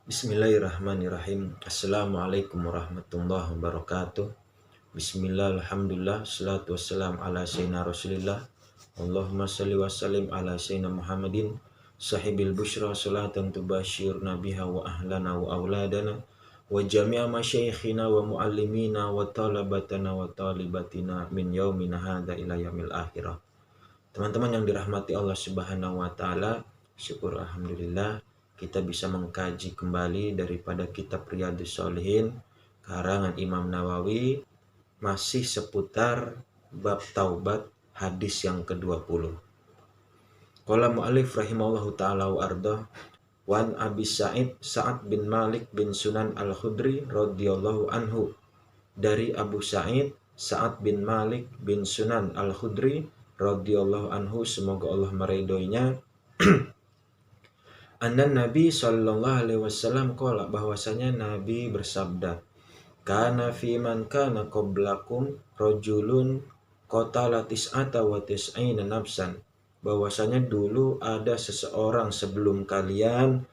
Bismillahirrahmanirrahim. Assalamualaikum warahmatullahi wabarakatuh. Bismillah, alhamdulillah, salatu wassalam ala sayyidina rasulillah. Allahumma salli wa sallim ala sayyidina Muhammadin sahibil bushra salatan tubashirna biha wa ahlana wa auladana wa jami'a masyaikhina wa muallimina wa talabatana wa talibatina min yaumina hadha ila yaumil akhirah. Teman-teman yang dirahmati Allah Subhanahu wa taala, syukur alhamdulillah kita bisa mengkaji kembali daripada kitab Riyadhus Shalihin karangan Imam Nawawi, masih seputar bab taubat, hadis yang ke-20. Qala mu'allif rahimahullahu ta'ala wa ardah, wan Abi Sa'ad bin Malik bin Sunan Al-Khudri radhiyallahu anhu, dari Abu Sa'ad bin Malik bin Sunan Al-Khudri radhiyallahu anhu, semoga Allah meridhoinya, anna Nabi sallallahu alaihi wasallam qala, bahwasanya Nabi bersabda, kana fi man kana qablakum rajulun qatala tis'ata wa tis'ina nafsan, bahwasanya dulu ada seseorang sebelum kalian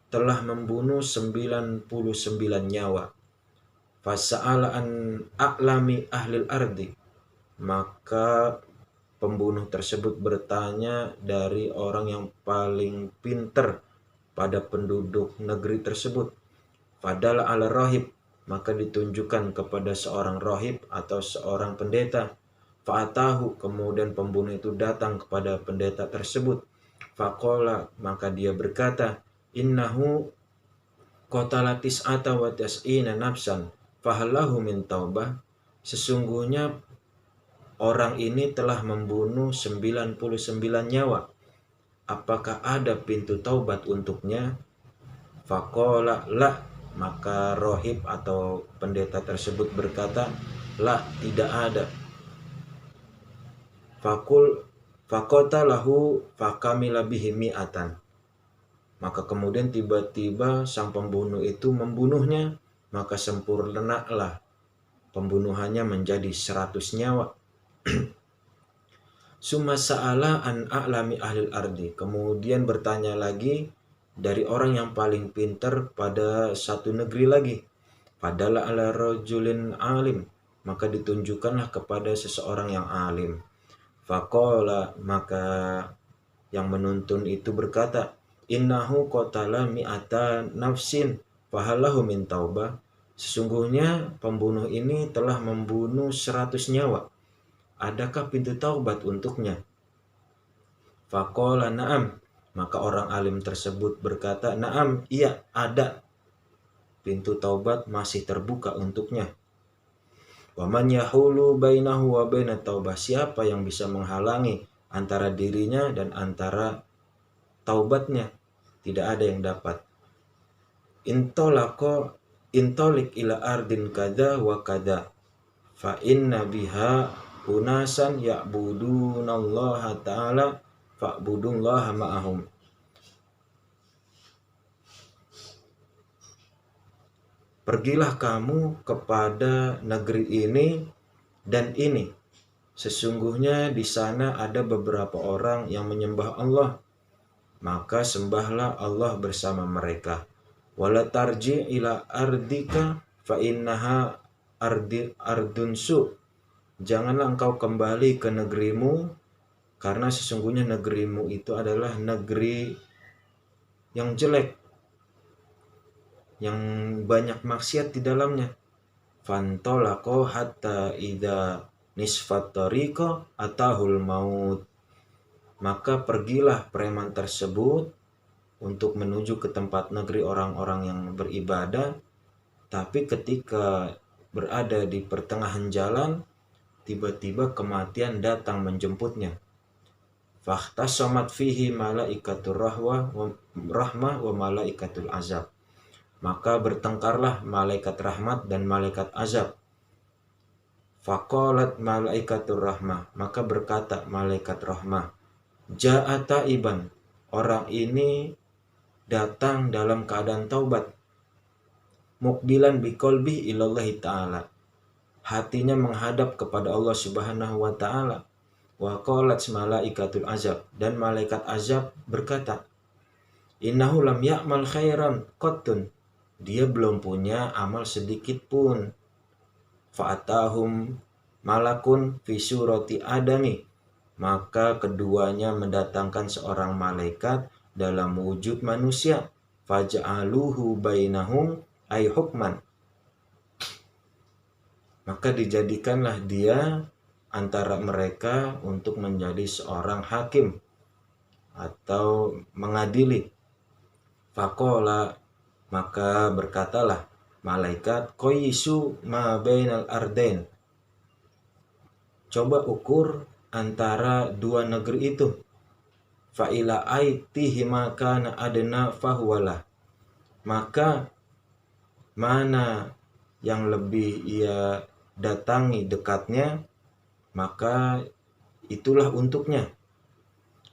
telah membunuh 99 nyawa. Fasa'ala an a'lami ahlil ardi, maka pembunuh tersebut bertanya dari orang yang paling pinter pada penduduk negeri tersebut. Fadala ala rahib, maka ditunjukkan kepada seorang rahib atau seorang pendeta. Fa'atahu, kemudian pembunuh itu datang kepada pendeta tersebut. Faqala, maka dia berkata, innahu qatala tis'ata wa tis'ina nafsan fahallahu min taubah, sesungguhnya orang ini telah membunuh 99 nyawa, apakah ada pintu taubat untuknya? Faqala la, maka rohib atau pendeta tersebut berkata, la, tidak ada. Faqatalahu fakamila bihi mi'atan, maka kemudian tiba-tiba sang pembunuh itu membunuhnya, maka sempurnalah pembunuhannya menjadi 100 nyawa. Summa sa'ala an a'lami ahlil ardi, kemudian bertanya lagi dari orang yang paling pintar pada satu negeri lagi. Padahal ala rajulin alim, maka ditunjukkanlah kepada seseorang yang alim. Faqala, maka yang menuntun itu berkata, innahu qatala mi'ata nafsin fahallahu min taubah, sesungguhnya pembunuh ini telah membunuh 100 nyawa, adakah pintu taubat untuknya? Faqala na'am, maka orang alim tersebut berkata, na'am, iya, ada, pintu taubat masih terbuka untuknya. Wa man yahulu bainahu wa bainat taubah, siapa yang bisa menghalangi antara dirinya dan antara taubatnya? Tidak ada yang dapat. Intolik ila ardin kada wa kada fa inna biha unasan ya'budunallaha ta'ala fa'budullaha ma'ahum. Pergilah kamu kepada negeri ini dan ini, sesungguhnya di sana ada beberapa orang yang menyembah Allah, maka sembahlah Allah bersama mereka. Wala tarji ila ardika fa innaha ardun su, janganlah engkau kembali ke negerimu, karena sesungguhnya negerimu itu adalah negeri yang jelek, yang banyak maksiat di dalamnya. Fantolako hatta idza nisfat tariqa atahul maut, maka pergilah preman tersebut untuk menuju ke tempat negeri orang-orang yang beribadah, tapi ketika berada di pertengahan jalan, tiba-tiba kematian datang menjemputnya. Fahtasamat fihi malaikatur rahmah wa malaikatul azab, maka bertengkarlah malaikat rahmat dan malaikat azab. Faqalat malaikatur rahmah, maka berkata malaikat rahmah, ja'a taiban, orang ini datang dalam keadaan taubat. Muqbilan biqalbi ilallahi ta'ala, hatinya menghadap kepada Allah Subhanahu wa ta'ala. Wa qalat malaikatul azab, dan malaikat azab berkata, innahu lam ya'mal khairan qattun, dia belum punya amal sedikit pun. Fa'atahum malakun fi surati adami, maka keduanya mendatangkan seorang malaikat dalam wujud manusia. Faja'aluhu bainahum ay hukman, maka dijadikanlah dia antara mereka untuk menjadi seorang hakim atau mengadili. Faqala, maka berkatalah malaikat, qayisu ma bainal ardain, coba ukur antara dua negeri itu. Fa'ila aitihima kana adna fahuwalah, maka mana yang lebih ia datangi dekatnya, maka itulah untuknya.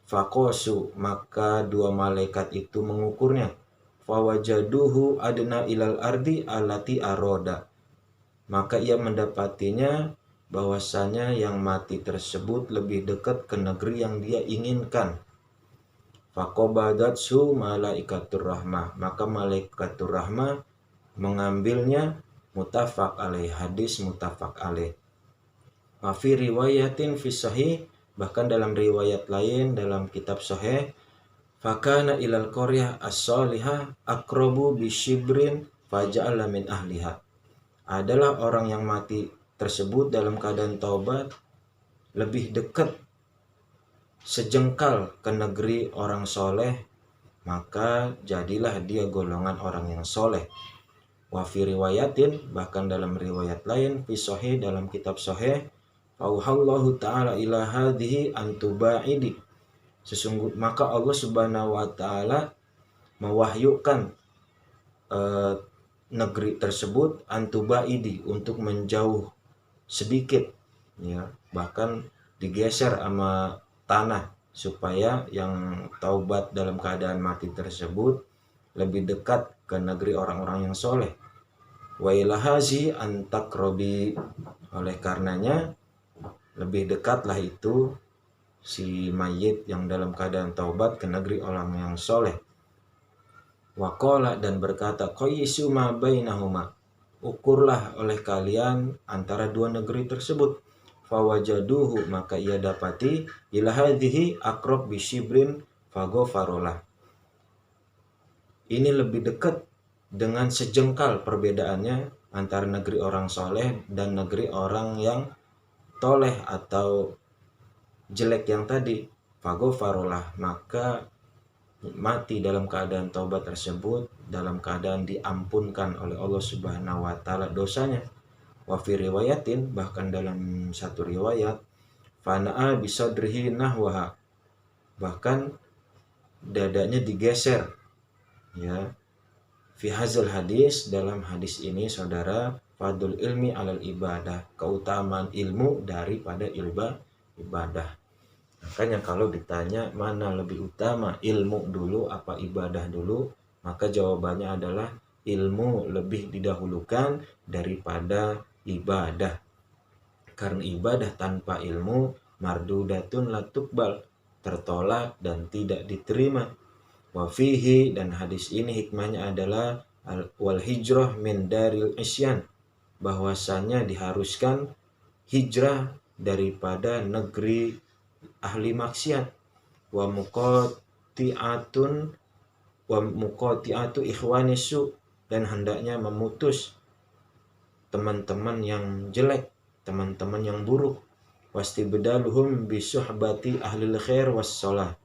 Faqasu, maka dua malaikat itu mengukurnya. Fawajaduhu adna ilal ardi alati aroda, maka ia mendapatinya bahwasanya yang mati tersebut lebih dekat ke negeri yang dia inginkan. Faqabadatsu malaikatur rahmah, maka malaikatur rahmah mengambilnya. Muttafaq alaih, hadis muttafaq alaih. Wa fi riwayatin fi sahih, bahkan dalam riwayat lain dalam kitab sahih, fakana ilal qaryah as-salihah aqrabu bisyibrin faja'ala min ahliha, adalah orang yang mati tersebut dalam keadaan taubat lebih dekat sejengkal ke negeri orang soleh, maka jadilah dia golongan orang yang soleh. Wa fi riwayatin, bahkan dalam riwayat lain, fi sahih, dalam kitab sahih, auhallahu ta'ala ila hadhihi antuba'idi, maka Allah subhanahu wa ta'ala mewahyukan negeri tersebut antuba'idi, untuk menjauh sedikit, ya, bahkan digeser sama tanah supaya yang taubat dalam keadaan mati tersebut lebih dekat ke negeri orang-orang yang soleh. Wa ilahazi antakrobi, oleh karenanya lebih dekatlah itu si mayit yang dalam keadaan taubat ke negeri orang yang soleh. Wa qala, dan berkata, qayisu ma bainahuma, ukurlah oleh kalian antara dua negeri tersebut. Fawajaduhu, maka ia dapati, ila hadhihi aqrab bisyibrin fagofarolah, ini lebih dekat dengan sejengkal perbedaannya antara negeri orang soleh dan negeri orang yang toleh atau jelek yang tadi. Fagofarolah, maka mati dalam keadaan taubat tersebut dalam keadaan diampunkan oleh Allah subhanahu wa ta'ala dosanya. Wa fi riwayatin, bahkan dalam satu riwayat, fana'a bisadrihi nahwaha, bahkan dadanya digeser, ya. Fi hazal hadis, dalam hadis ini saudara, fadul ilmi alal ibadah, keutamaan ilmu daripada ibadah. Makanya kalau ditanya mana lebih utama, ilmu dulu apa ibadah dulu, maka jawabannya adalah ilmu lebih didahulukan daripada ibadah. Karena ibadah tanpa ilmu mardudatun la tuqbal, tertolak dan tidak diterima. Wa fihi, dan hadis ini hikmahnya adalah wal hijrah min daril isyan, bahwasanya diharuskan hijrah daripada negeri ahli maksiat. Wa muqati'atu ikhwanisu, dan hendaknya memutus teman-teman yang jelek, teman-teman yang buruk. Wastibdaluhum bisuhbati ahlil khair wassalah,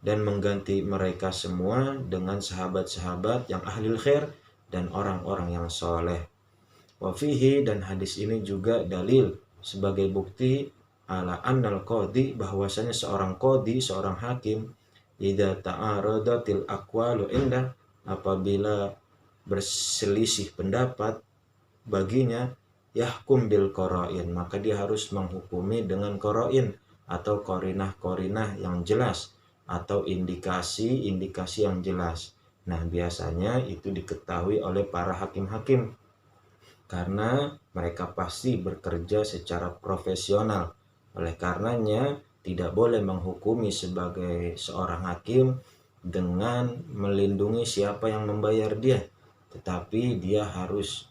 dan mengganti mereka semua dengan sahabat-sahabat yang ahlil khair dan orang-orang yang soleh. Wa fihi, dan hadis ini juga dalil sebagai bukti ala annal qadi, bahwasanya seorang qadi, seorang hakim, idza ta'aradatil aqwalu indah, apabila berselisih pendapat baginya, yahkum bil qara'in, maka dia harus menghukumi dengan qara'in atau qarinah-qarinah yang jelas atau indikasi-indikasi yang jelas. Nah, biasanya itu diketahui oleh para hakim-hakim karena mereka pasti bekerja secara profesional. Oleh karenanya tidak boleh menghukumi sebagai seorang hakim dengan melindungi siapa yang membayar dia, tetapi dia harus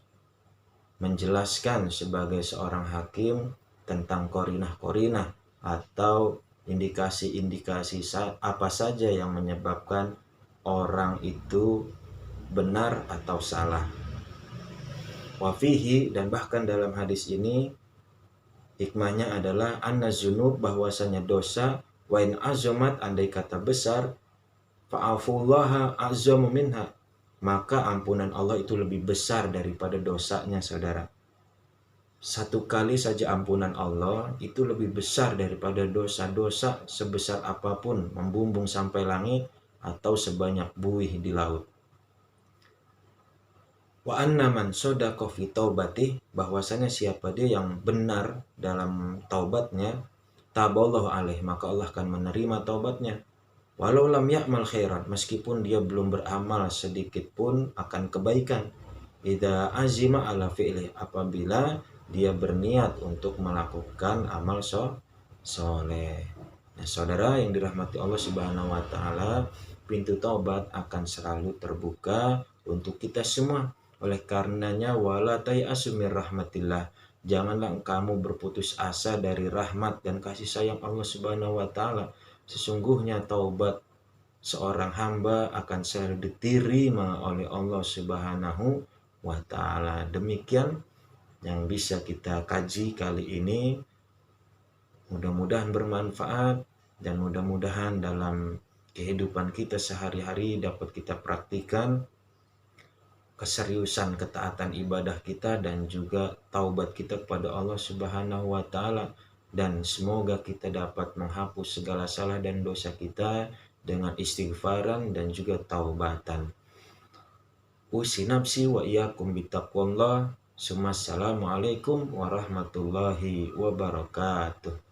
menjelaskan sebagai seorang hakim tentang korinah-korinah atau indikasi-indikasi apa saja yang menyebabkan orang itu benar atau salah. Wafihi, dan bahkan dalam hadis ini hikmahnya adalah anna zunub, bahwasanya dosa, wa in azamat, andai kata besar, fa'afullaha azamu minha, maka ampunan Allah itu lebih besar daripada dosanya, saudara. Satu kali saja ampunan Allah itu lebih besar daripada dosa-dosa sebesar apapun, membumbung sampai langit atau sebanyak buih di laut. Wa anna man sadaqa fi taubatih, bahwasanya siapa dia yang benar dalam taubatnya, taballahu alaih, maka Allah akan menerima taubatnya. Walau lam ya'mal khairan, meskipun dia belum beramal sedikit pun akan kebaikan. Idza azima ala fi'li, apabila dia berniat untuk melakukan amal soleh. Nah, saudara yang dirahmati Allah Subhanahu wa taala, pintu taubat akan selalu terbuka untuk kita semua. Oleh karenanya wala tayasu mir rahmatillah, janganlah kamu berputus asa dari rahmat dan kasih sayang Allah Subhanahu wa taala. Sesungguhnya taubat seorang hamba akan selalu diterima oleh Allah Subhanahu wa taala. Demikian yang bisa kita kaji kali ini. Mudah-mudahan bermanfaat dan mudah-mudahan dalam kehidupan kita sehari-hari dapat kita praktikan keseriusan ketaatan ibadah kita dan juga taubat kita kepada Allah Subhanahu wa taala, dan semoga kita dapat menghapus segala salah dan dosa kita dengan istighfaran dan juga taubatan. Usi nafsi wa iyyakum bittaqwallah. Assalamualaikum warahmatullahi wabarakatuh.